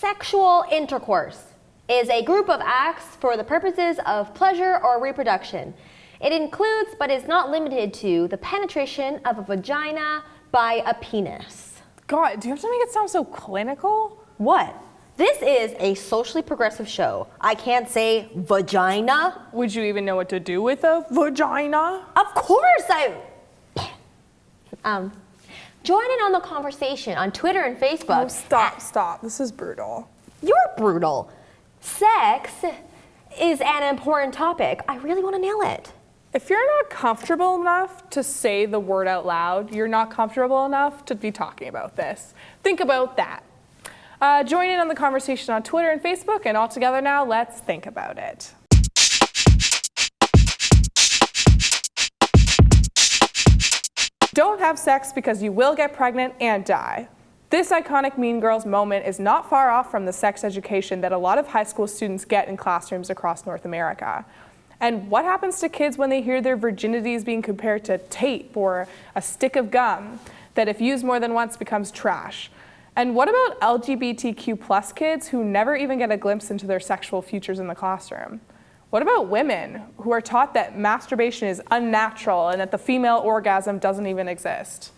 Sexual intercourse is a group of acts for the purposes of pleasure or reproduction. It includes, but is not limited to, the penetration of a vagina by a penis. God, do you have to make it sound so clinical? What? This is a socially progressive show. I can't say vagina. Would you even know what to do with a vagina? Of course I... Join in on the conversation on Twitter and Facebook. Oh, stop. This is brutal. You're brutal. Sex is an important topic. I really want to nail it. If you're not comfortable enough to say the word out loud, you're not comfortable enough to be talking about this. Think about that. Join in on the conversation on Twitter and Facebook, and all together now, let's think about it. Don't have sex because you will get pregnant and die. This iconic Mean Girls moment is not far off from the sex education that a lot of high school students get in classrooms across North America. And what happens to kids when they hear their virginities being compared to tape or a stick of gum that if used more than once becomes trash? And what about LGBTQ plus kids who never even get a glimpse into their sexual futures in the classroom? What about women who are taught that masturbation is unnatural and that the female orgasm doesn't even exist?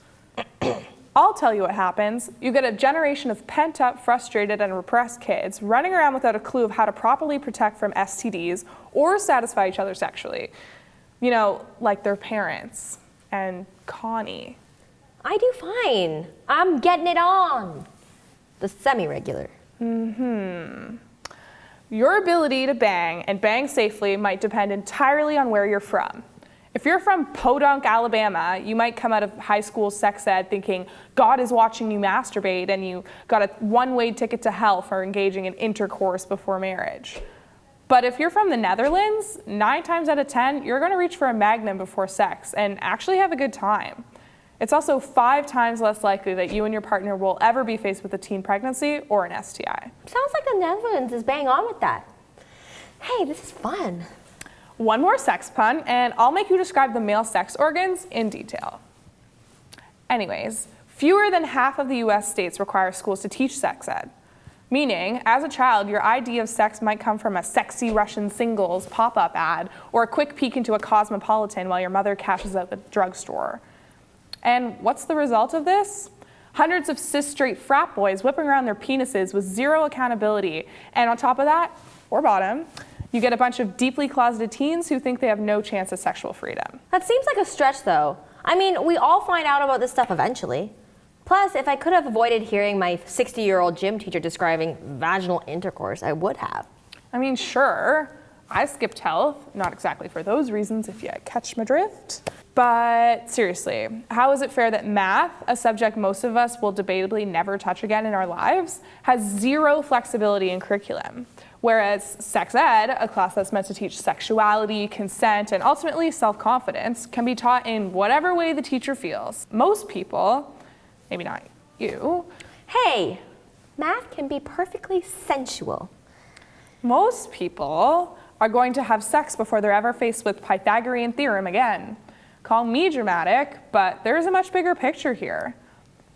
I'll tell you what happens. You get a generation of pent-up, frustrated, and repressed kids running around without a clue of how to properly protect from STDs or satisfy each other sexually. You know, like their parents and Connie. I do fine. I'm getting it on. The semi-regular. Your ability to bang and bang safely might depend entirely on where you're from. If you're from Podunk, Alabama, you might come out of high school sex ed thinking God is watching you masturbate and you got a one-way ticket to hell for engaging in intercourse before marriage. But if you're from the Netherlands, 9 times out of 10, you're gonna reach for a magnum before sex and actually have a good time. It's also 5 times less likely that you and your partner will ever be faced with a teen pregnancy or an STI. Sounds like the Netherlands is bang on with that. Hey, this is fun. One more sex pun, and I'll make you describe the male sex organs in detail. Anyways, fewer than half of the US states require schools to teach sex ed. Meaning, as a child, your idea of sex might come from a sexy Russian singles pop-up ad or a quick peek into a Cosmopolitan while your mother cashes out the drugstore. And what's the result of this? Hundreds of cis-straight frat boys whipping around their penises with zero accountability. And on top of that, or bottom, you get a bunch of deeply closeted teens who think they have no chance at sexual freedom. That seems like a stretch, though. I mean, we all find out about this stuff eventually. Plus, if I could have avoided hearing my 60-year-old gym teacher describing vaginal intercourse, I would have. I mean, sure, I skipped health, not exactly for those reasons if you catch my drift. But seriously, how is it fair that math, a subject most of us will debatably never touch again in our lives, has zero flexibility in curriculum? Whereas sex ed, a class that's meant to teach sexuality, consent, and ultimately self-confidence, can be taught in whatever way the teacher feels. Most people, maybe not you. Hey, math can be perfectly sensual. Most people are going to have sex before they're ever faced with Pythagorean theorem again. Call me dramatic, but there's a much bigger picture here.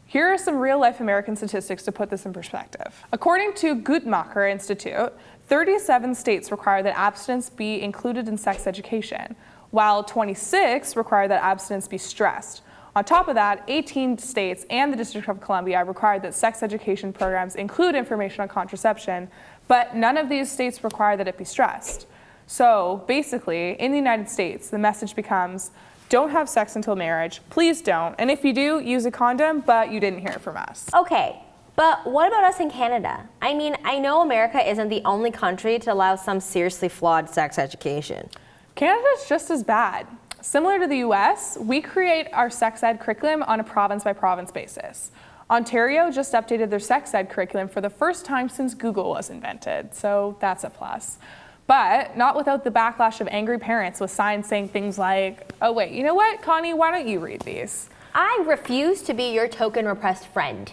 Here are some real-life American statistics to put this in perspective. According to Guttmacher Institute, 37 states require that abstinence be included in sex education, while 26 require that abstinence be stressed. On top of that, 18 states and the District of Columbia require that sex education programs include information on contraception, but none of these states require that it be stressed. So basically, in the United States, the message becomes, don't have sex until marriage, please don't, and if you do, use a condom, but you didn't hear it from us. Okay, but what about us in Canada? I mean, I know America isn't the only country to allow some seriously flawed sex education. Canada's just as bad. Similar to the US, we create our sex ed curriculum on a province-by-province basis. Ontario just updated their sex ed curriculum for the first time since Google was invented, so that's a plus. But not without the backlash of angry parents with signs saying things like, oh wait, you know what, Connie, why don't you read these? I refuse to be your token repressed friend.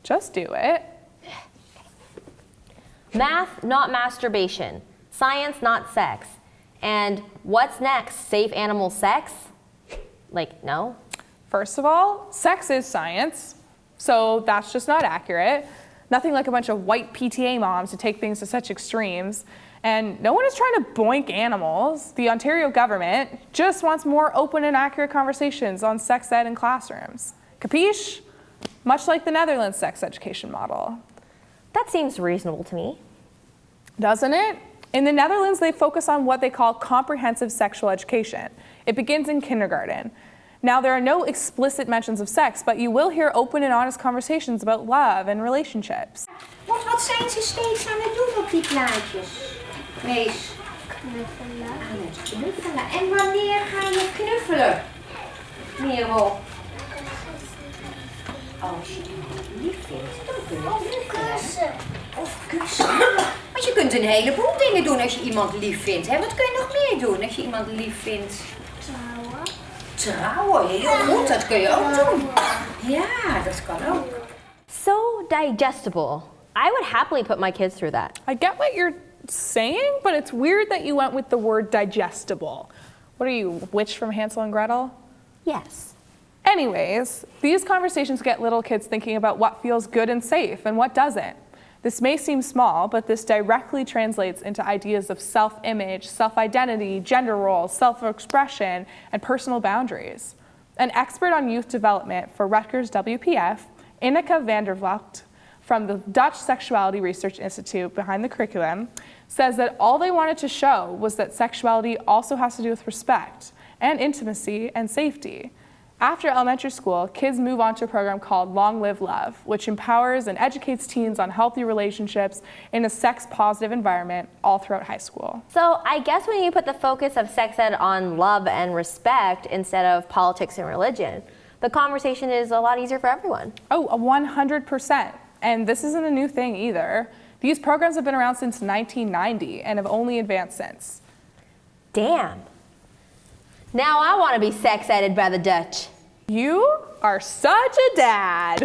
Just do it. Math, not masturbation. Science, not sex. And what's next? Safe animal sex? Like, no? First of all, sex is science, so that's just not accurate. Nothing like a bunch of white PTA moms to take things to such extremes. And no one is trying to boink animals. The Ontario government just wants more open and accurate conversations on sex ed in classrooms. Capiche? Much like the Netherlands sex education model. That seems reasonable to me. Doesn't it? In the Netherlands, they focus on what they call comprehensive sexual education. It begins in kindergarten. Now, there are no explicit mentions of sex, but you will hear open and honest conversations about love and relationships. Wat zijn ze steeds aan het doen op die plaatjes? Mees. Knuffelen. Aan het knuffelen. En wanneer ga je knuffelen? Merel. Als je iemand lief vindt, dan kun je knuffelen. Of kussen. Want je kunt een heleboel dingen doen als je iemand lief vindt. Hè? Wat kun je nog meer doen als je iemand lief vindt? Trouwen. Trouwen, heel goed. Dat kun je ook doen. Ja, dat kan ook. So digestible. I would happily put my kids through that. I get what you're saying, but it's weird that you went with the word digestible. What are you, witch from Hansel and Gretel? Yes. Anyways, these conversations get little kids thinking about what feels good and safe and what doesn't. This may seem small, but this directly translates into ideas of self-image, self-identity, gender roles, self-expression, and personal boundaries. An expert on youth development for Rutgers WPF, Ineke van der Vlucht, from the Dutch Sexuality Research Institute behind the curriculum, says that all they wanted to show was that sexuality also has to do with respect and intimacy and safety. After elementary school, kids move on to a program called Long Live Love, which empowers and educates teens on healthy relationships in a sex-positive environment all throughout high school. So I guess when you put the focus of sex ed on love and respect instead of politics and religion, the conversation is a lot easier for everyone. Oh, 100%. And this isn't a new thing either. These programs have been around since 1990 and have only advanced since. Damn. Now I want to be sex edited by the Dutch. You are such a dad.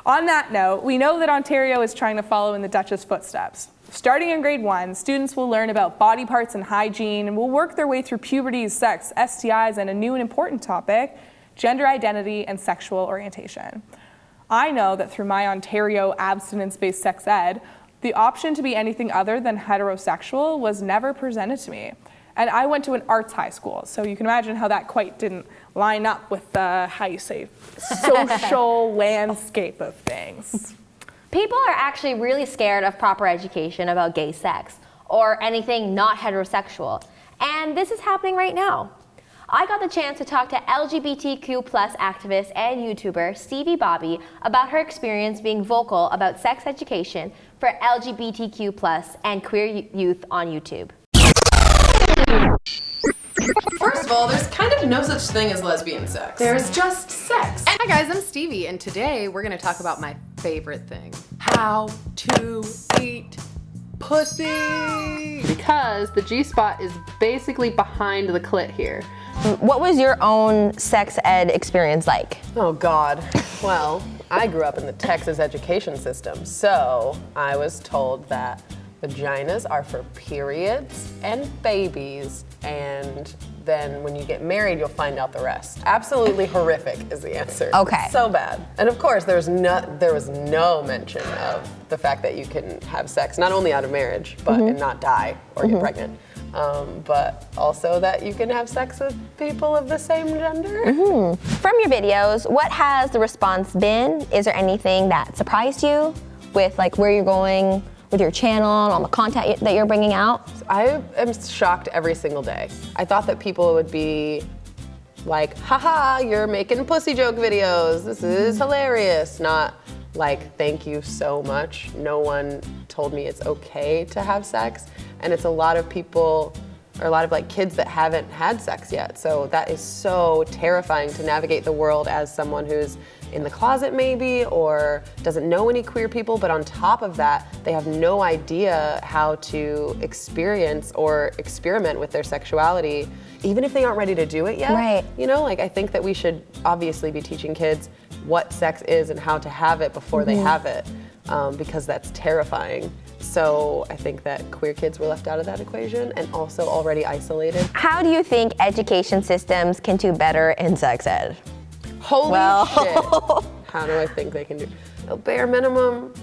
On that note, we know that Ontario is trying to follow in the Dutch's footsteps. Starting in grade 1, students will learn about body parts and hygiene and will work their way through puberty, sex, STIs, and a new and important topic, gender identity and sexual orientation. I know that through my Ontario abstinence-based sex ed, the option to be anything other than heterosexual was never presented to me. And I went to an arts high school, so you can imagine how that quite didn't line up with the, how you say, social landscape of things. People are actually really scared of proper education about gay sex or anything not heterosexual. And this is happening right now. I got the chance to talk to LGBTQ+ activist and YouTuber Stevie Bobby about her experience being vocal about sex education for LGBTQ+ and queer youth on YouTube. First of all, there's kind of no such thing as lesbian sex. There's just sex. Hi guys, I'm Stevie, and today we're gonna talk about my favorite thing. How to eat pussy. Because the G-spot is basically behind the clit here. What was your own sex ed experience like? Oh God. Well, I grew up in the Texas education system, so I was told that vaginas are for periods and babies, and then when you get married, you'll find out the rest. Absolutely horrific is the answer. Okay. So bad. And of course, there was no mention of the fact that you can have sex, not only out of marriage, but and not die or get pregnant. But also that you can have sex with people of the same gender. From your videos, what has the response been? Is there anything that surprised you with like where you're going with your channel and all the content that you're bringing out? I am shocked every single day. I thought that people would be like, haha, you're making pussy joke videos. This is hilarious. Not like, thank you so much. No one told me it's okay to have sex. And it's a lot of people, or a lot of like kids that haven't had sex yet. So that is so terrifying to navigate the world as someone who's in the closet maybe, or doesn't know any queer people, but on top of that, they have no idea how to experience or experiment with their sexuality, even if they aren't ready to do it yet. Right. You know, like I think that we should obviously be teaching kids what sex is and how to have it before they have it, because that's terrifying. So I think that queer kids were left out of that equation and also already isolated. How do you think education systems can do better in sex ed? Holy shit. How do I think they can do? a bare minimum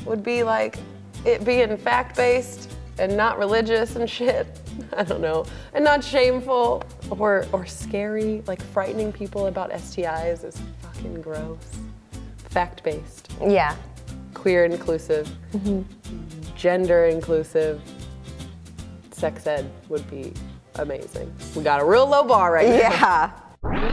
would be like it being fact-based and not religious and shit. I don't know. And not shameful or scary, like frightening people about STIs is fucking gross. Fact-based. Yeah. Queer inclusive, gender inclusive, sex ed would be amazing. We got a real low bar right now. Yeah.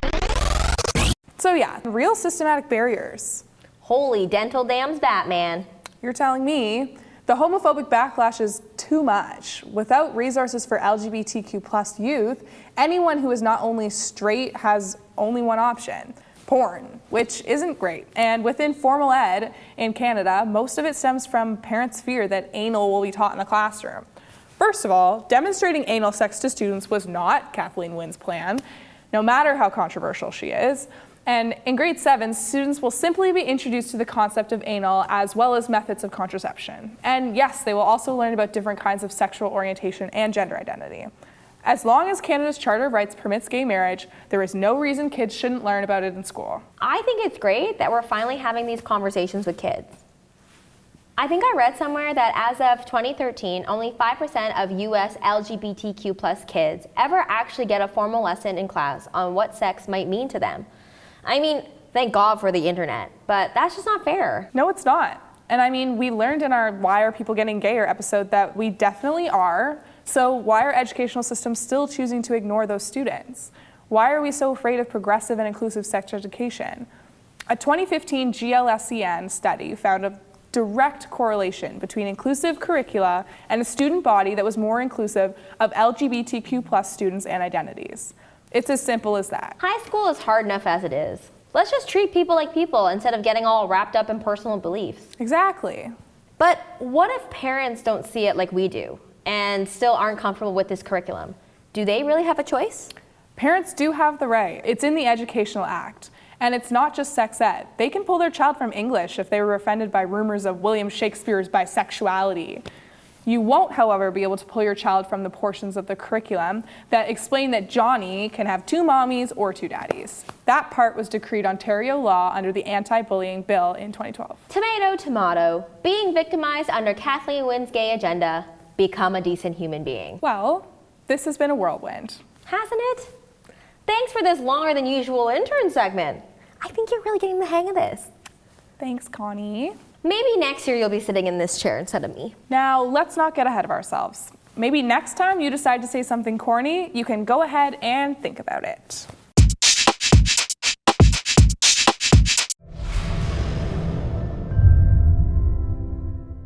So yeah, real systematic barriers. Holy dental dams, Batman. You're telling me the homophobic backlash is too much. Without resources for LGBTQ plus youth, anyone who is not only straight has only one option, porn, which isn't great. And within formal ed in Canada, most of it stems from parents' fear that anal will be taught in the classroom. First of all, demonstrating anal sex to students was not Kathleen Wynne's plan, no matter how controversial she is. And in grade 7, students will simply be introduced to the concept of anal as well as methods of contraception. And yes, they will also learn about different kinds of sexual orientation and gender identity. As long as Canada's Charter of Rights permits gay marriage, there is no reason kids shouldn't learn about it in school. I think it's great that we're finally having these conversations with kids. I think I read somewhere that as of 2013, only 5% of US LGBTQ plus kids ever actually get a formal lesson in class on what sex might mean to them. I mean, thank God for the internet, but that's just not fair. No, it's not. And I mean, we learned in our Why Are People Getting Gayer episode that we definitely are. So why are educational systems still choosing to ignore those students? Why are we so afraid of progressive and inclusive sex education? A 2015 GLSEN study found a direct correlation between inclusive curricula and a student body that was more inclusive of LGBTQ plus students and identities. It's as simple as that. High school is hard enough as it is. Let's just treat people like people instead of getting all wrapped up in personal beliefs. Exactly. But what if parents don't see it like we do and still aren't comfortable with this curriculum? Do they really have a choice? Parents do have the right. It's in the Educational Act. And it's not just sex ed. They can pull their child from English if they were offended by rumors of William Shakespeare's bisexuality. You won't, however, be able to pull your child from the portions of the curriculum that explain that Johnny can have 2 mommies or 2 daddies. That part was decreed Ontario law under the Anti-Bullying Bill in 2012. Tomato, tomato. Being victimized under Kathleen Wynne's gay agenda. Become a decent human being. Well, this has been a whirlwind. Hasn't it? Thanks for this longer than usual intern segment. I think you're really getting the hang of this. Thanks, Connie. Maybe next year you'll be sitting in this chair instead of me. Now, let's not get ahead of ourselves. Maybe next time you decide to say something corny, you can go ahead and think about it.